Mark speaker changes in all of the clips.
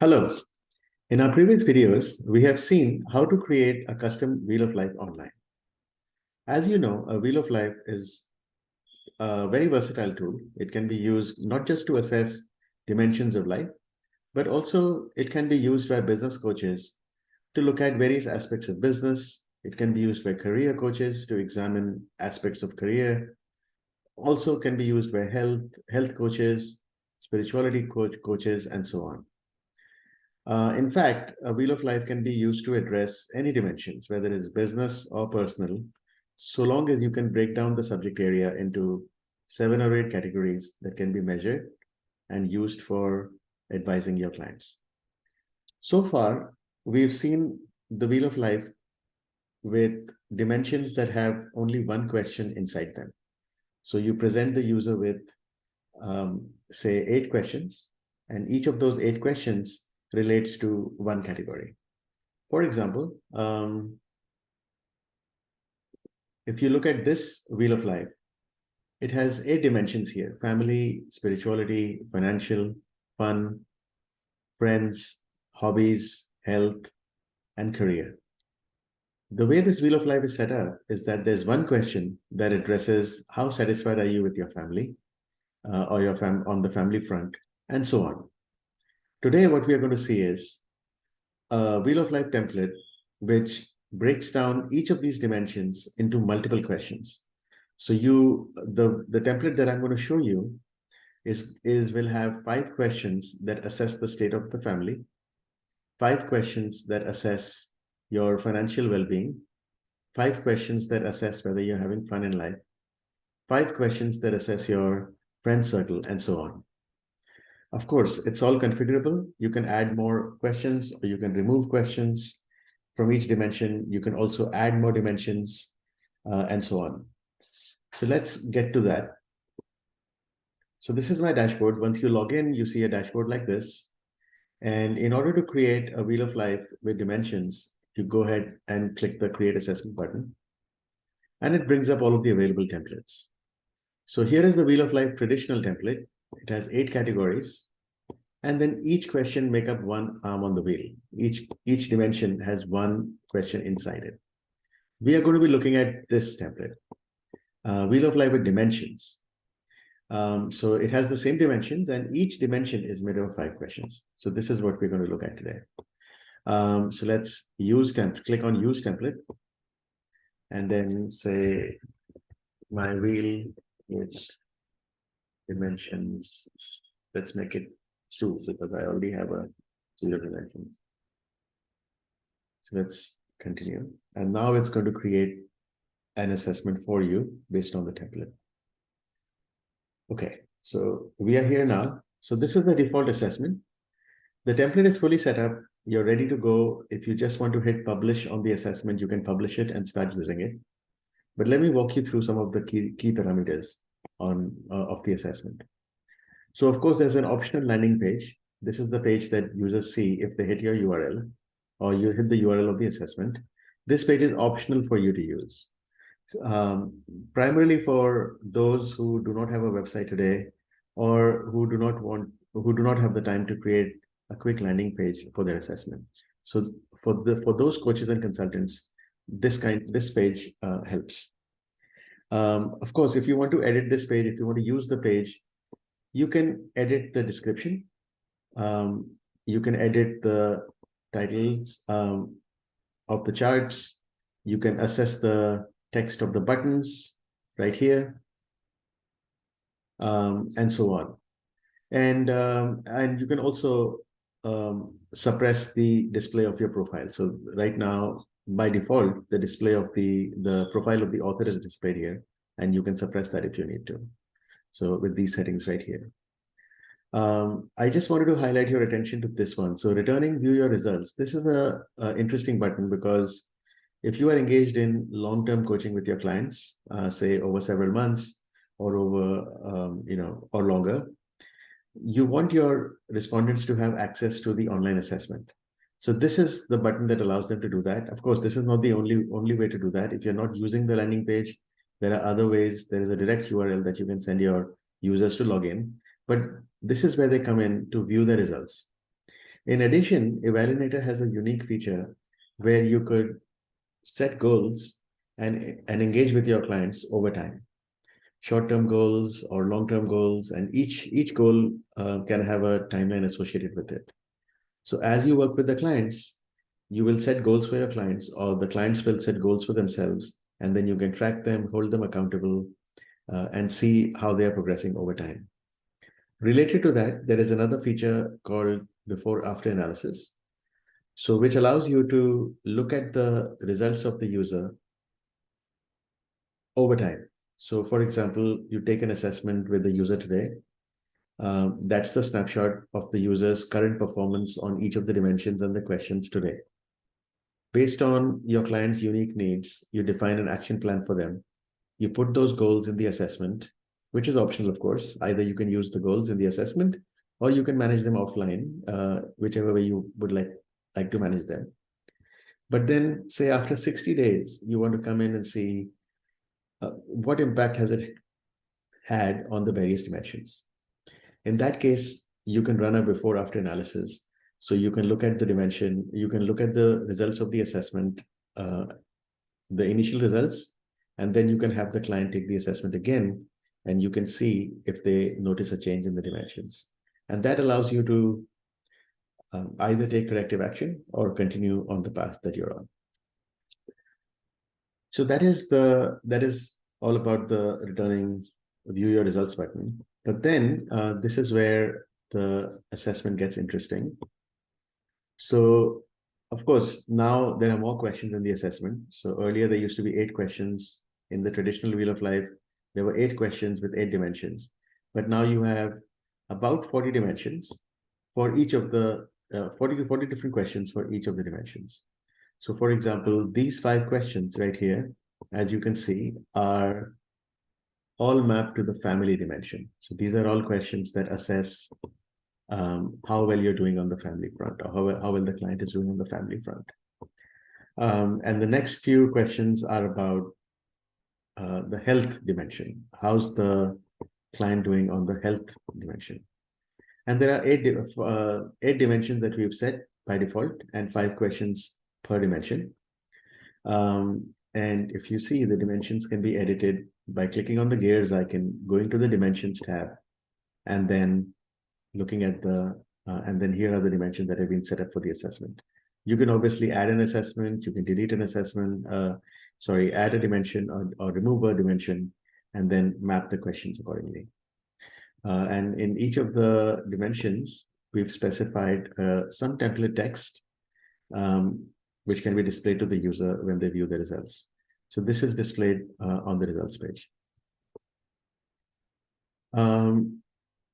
Speaker 1: Hello. In our previous videos, we have seen how to create a custom Wheel of Life online. As you know, a Wheel of Life is a very versatile tool. It can be used not just to assess dimensions of life, but also it can be used by business coaches to look at various aspects of business. It can be used by career coaches to examine aspects of career. Also can be used by health coaches, spirituality coaches, and so on. In fact, a Wheel of Life can be used to address any dimensions, whether it's business or personal, so long as you can break down the subject area into 7 or 8 categories that can be measured and used for advising your clients. So far, we've seen the Wheel of Life with dimensions that have only one question inside them. So you present the user with, say, 8 questions, and each of those 8 questions relates to one category. For example, if you look at this Wheel of Life, it has 8 dimensions here: family, spirituality, financial, fun, friends, hobbies, health, and career. The way this Wheel of Life is set up is that there's one question that addresses how satisfied are you with your family or your on the family front, and so on. Today, what we are going to see is a Wheel of Life template which breaks down each of these dimensions into multiple questions. So the template that I'm going to show you will have 5 questions that assess the state of the family, 5 questions that assess your financial well-being, 5 questions that assess whether you're having fun in life, 5 questions that assess your friend circle, and so on. Of course, it's all configurable. You can add more questions or you can remove questions from each dimension. You can also add more dimensions and so on. So let's get to that. So this is my dashboard. Once you log in, you see a dashboard like this. And in order to create a Wheel of Life with dimensions, you go ahead and click the Create Assessment button. And it brings up all of the available templates. So here is the Wheel of Life traditional template. It has 8 categories. And then each question make up one arm on the wheel. Each dimension has one question inside it. We are going to be looking at this template, Wheel of Life with dimensions. So it has the same dimensions, and each dimension is made up of 5 questions. So this is what we're going to look at today. So let's click on Use Template, and then say my wheel with dimensions. Let's make it 2 because I already have a 0 dimensions. So let's continue. And now it's going to create an assessment for you based on the template. Okay, so we are here now. So this is the default assessment. The template is fully set up. You're ready to go. If you just want to hit publish on the assessment, you can publish it and start using it. But let me walk you through some of the key parameters of the assessment. So of course, there's an optional landing page. This is the page that users see if they hit your URL or you hit the URL of the assessment. This page is optional for you to use. Primarily for those who do not have a website today or who do not have the time to create a quick landing page for their assessment. So for those coaches and consultants, this page helps. Of course, if you want to edit this page, if you want to use the page, you can edit the description. You can edit the titles of the charts. You can assess the text of the buttons right here, and so on. And you can also suppress the display of your profile. So right now, by default, the display of the profile of the author is displayed here, and you can suppress that if you need to. So with these settings right here. I just wanted to highlight your attention to this one. So returning view your results. This is a interesting button because if you are engaged in long-term coaching with your clients, say over several months or over, or longer, you want your respondents to have access to the online assessment. So this is the button that allows them to do that. Of course, this is not the only way to do that. If you're not using the landing page, there are other ways. There is a direct URL that you can send your users to log in. But this is where they come in to view the results. In addition, Evaluator has a unique feature where you could set goals and engage with your clients over time. Short-term goals or long-term goals, and each goal can have a timeline associated with it. So as you work with the clients, you will set goals for your clients, or the clients will set goals for themselves, and then you can track them, hold them accountable, and see how they are progressing over time. Related to that, there is another feature called before-after analysis, so which allows you to look at the results of the user over time. So for example, you take an assessment with the user today. That's the snapshot of the user's current performance on each of the dimensions and the questions today. Based on your client's unique needs, you define an action plan for them. You put those goals in the assessment, which is optional, of course. Either you can use the goals in the assessment, or you can manage them offline, whichever way you would like to manage them. But then, say after 60 days, you want to come in and see what impact has it had on the various dimensions. In that case, you can run a before-after analysis. So you can look at the dimension, you can look at the results of the assessment, the initial results, and then you can have the client take the assessment again, and you can see if they notice a change in the dimensions. And that allows you to either take corrective action or continue on the path that you're on. So that is all about the returning view your results button. But then this is where the assessment gets interesting. So of course, now there are more questions in the assessment. So earlier there used to be 8 questions. In the traditional Wheel of Life, there were 8 questions with 8 dimensions. But now you have about 40 dimensions for each of the 40 different questions for each of the dimensions. So for example, these 5 questions right here, as you can see, are all mapped to the family dimension. So these are all questions that assess how well you're doing on the family front, or how well the client is doing on the family front. And the next few questions are about the health dimension. How's the client doing on the health dimension? And there are 8 dimensions that we've set by default, and 5 questions per dimension. And if you see, the dimensions can be edited by clicking on the gears icon, going to the dimensions tab, and then looking at and then here are the dimensions that have been set up for the assessment. You can obviously add an assessment, you can delete an assessment, add a dimension or remove a dimension, and then map the questions accordingly. And in each of the dimensions, we've specified some template text, which can be displayed to the user when they view the results. So this is displayed on the results page.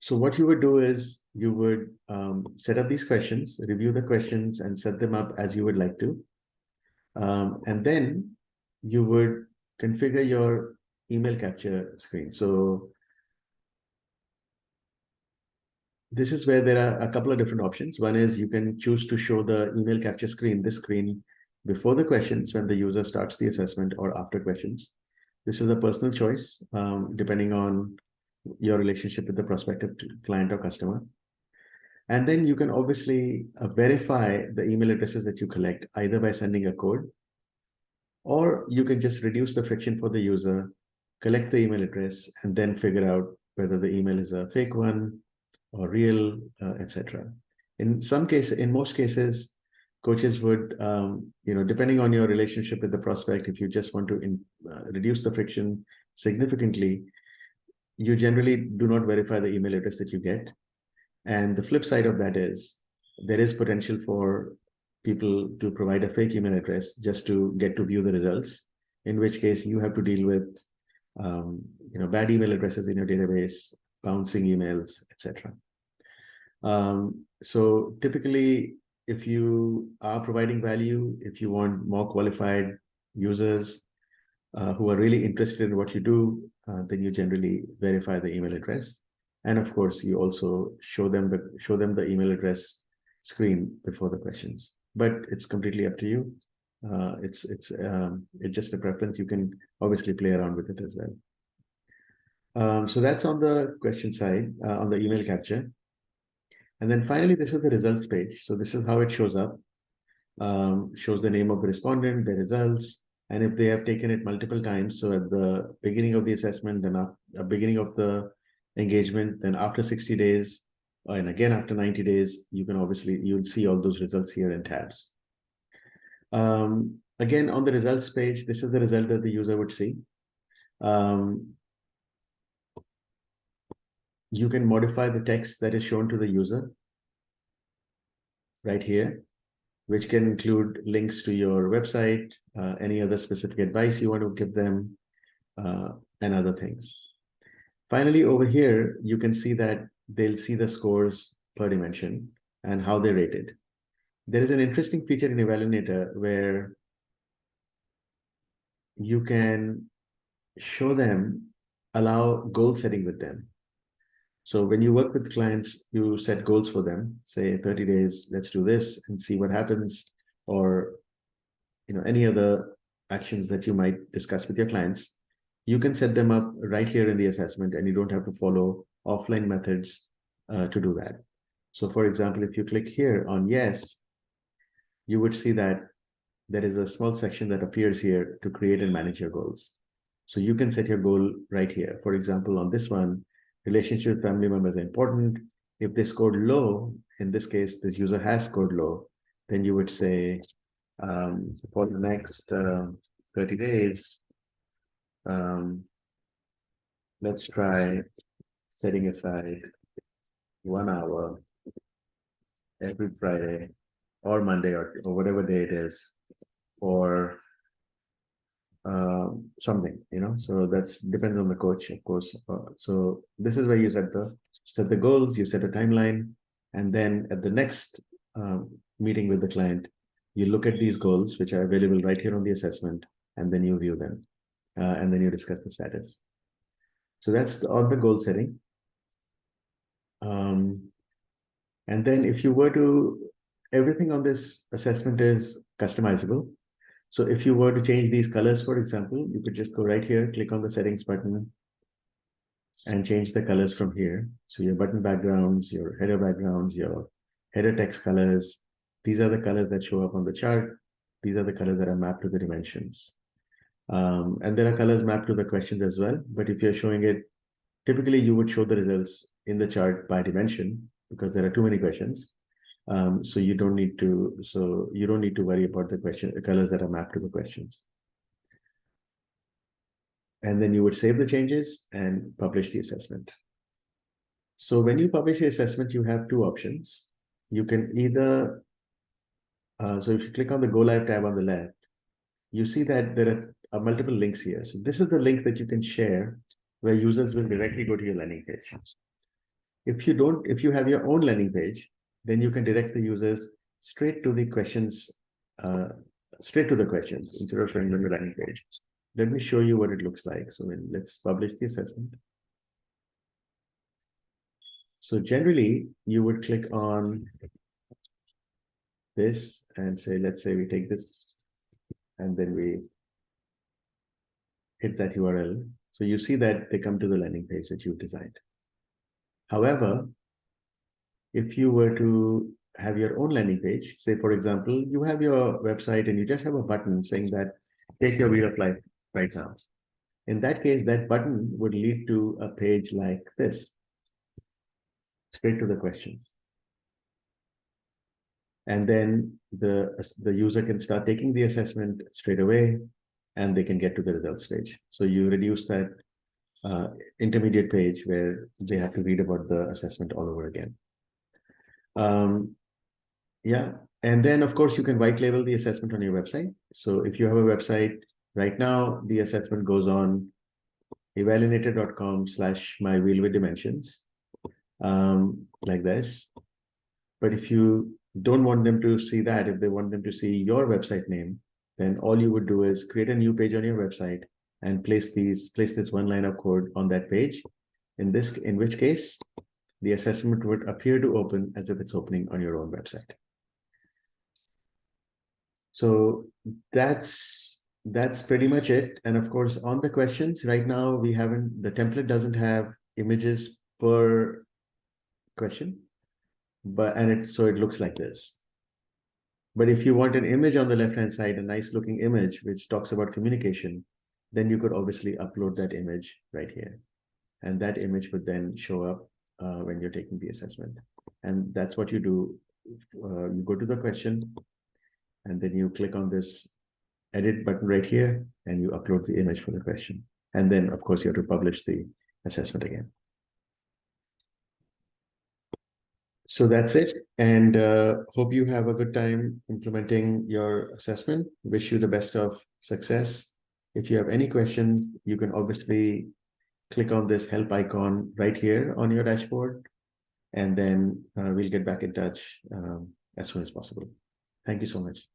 Speaker 1: So what you would do is you would set up these questions, review the questions, and set them up as you would like to. And then you would configure your email capture screen. So this is where there are a couple of different options. One is you can choose to show the email capture screen, this screen, before the questions when the user starts the assessment, or after questions. This is a personal choice, depending on your relationship with the prospective client or customer. And then you can obviously verify the email addresses that you collect, either by sending a code, or you can just reduce the friction for the user, collect the email address, and then figure out whether the email is a fake one or real, etc. In most cases, coaches would, depending on your relationship with the prospect, if you just want to reduce the friction significantly, you generally do not verify the email address that you get. And the flip side of that is there is potential for people to provide a fake email address just to get to view the results, in which case you have to deal with bad email addresses in your database, bouncing emails, etc. So typically, if you are providing value, if you want more qualified users who are really interested in what you do, then you generally verify the email address. And of course, you also show them the email address screen before the questions. But it's completely up to you. It's just a preference. You can obviously play around with it as well. So that's on the question side, on the email capture. And then finally, this is the results page. So this is how it shows up. Shows the name of the respondent, the results, and if they have taken it multiple times, so at the beginning of the assessment, then at the beginning of the engagement, then after 60 days, and again after 90 days, you can obviously, you'll see all those results here in tabs. Again, on the results page, this is the result that the user would see. You can modify the text that is shown to the user right here, which can include links to your website, any other specific advice you want to give them, and other things. Finally, over here, you can see that they'll see the scores per dimension and how they're rated. There is an interesting feature in Evaluator where you can show them, allow goal setting with them. So when you work with clients, you set goals for them, say 30 days, let's do this and see what happens, or any other actions that you might discuss with your clients. You can set them up right here in the assessment, and you don't have to follow offline methods to do that. So for example, if you click here on yes, you would see that there is a small section that appears here to create and manage your goals. So you can set your goal right here. For example, on this one, relationship with family members are important. If they scored low, in this case, this user has scored low, then you would say, for the next 30 days, let's try setting aside 1 hour every Friday or Monday or whatever day it is, or something, so that's depends on the coach, of course. So this is where you set the goals, you set a timeline, and then at the next meeting with the client, you look at these goals, which are available right here on the assessment, and then you view them, and then you discuss the status. So that's on the goal setting. And then if you were to, everything on this assessment is customizable. So if you were to change these colors, for example, you could just go right here, click on the settings button, and change the colors from here. So your button backgrounds, your header backgrounds, your header text colors, these are the colors that show up on the chart. These are the colors that are mapped to the dimensions. And there are colors mapped to the questions as well. But if you're showing it, typically you would show the results in the chart by dimension because there are too many questions. So you don't need to worry about the colors that are mapped to the questions. And then you would save the changes and publish the assessment. So when you publish the assessment, you have two options. You can either, so if you click on the Go Live tab on the left, you see that there are multiple links here. So this is the link that you can share where users will directly go to your landing page. If you have your own landing page, then you can direct the users straight to the questions instead of showing them the landing page. Let me show you what it looks like. So let's publish the assessment. So generally, you would click on this and say, let's say we take this, and then we hit that URL. So you see that they come to the landing page that you've designed. However, if you were to have your own landing page, say, for example, you have your website and you just have a button saying that take your Wheel of Life right now. In that case, that button would lead to a page like this, straight to the questions. And then the user can start taking the assessment straight away, and they can get to the results stage. So you reduce that intermediate page where they have to read about the assessment all over again. Yeah, and then of course you can white label the assessment on your website. So if you have a website right now, the assessment goes on evaluator.com/mywheelwithdimensions, like this. But if you don't want them to see that, if they want them to see your website name, then all you would do is create a new page on your website and place this one line of code on that page. In which case, the assessment would appear to open as if it's opening on your own website. So that's pretty much it. And of course, on the questions right now, the template doesn't have images per question. so it looks like this. But if you want an image on the left-hand side, a nice looking image which talks about communication, then you could obviously upload that image right here. And that image would then show up when you're taking the assessment. And that's what you do. You go to the question, and then you click on this edit button right here, and you upload the image for the question. And then, of course, you have to publish the assessment again. So that's it. And hope you have a good time implementing your assessment. Wish you the best of success. If you have any questions, you can obviously click on this help icon right here on your dashboard, and then we'll get back in touch as soon as possible. Thank you so much.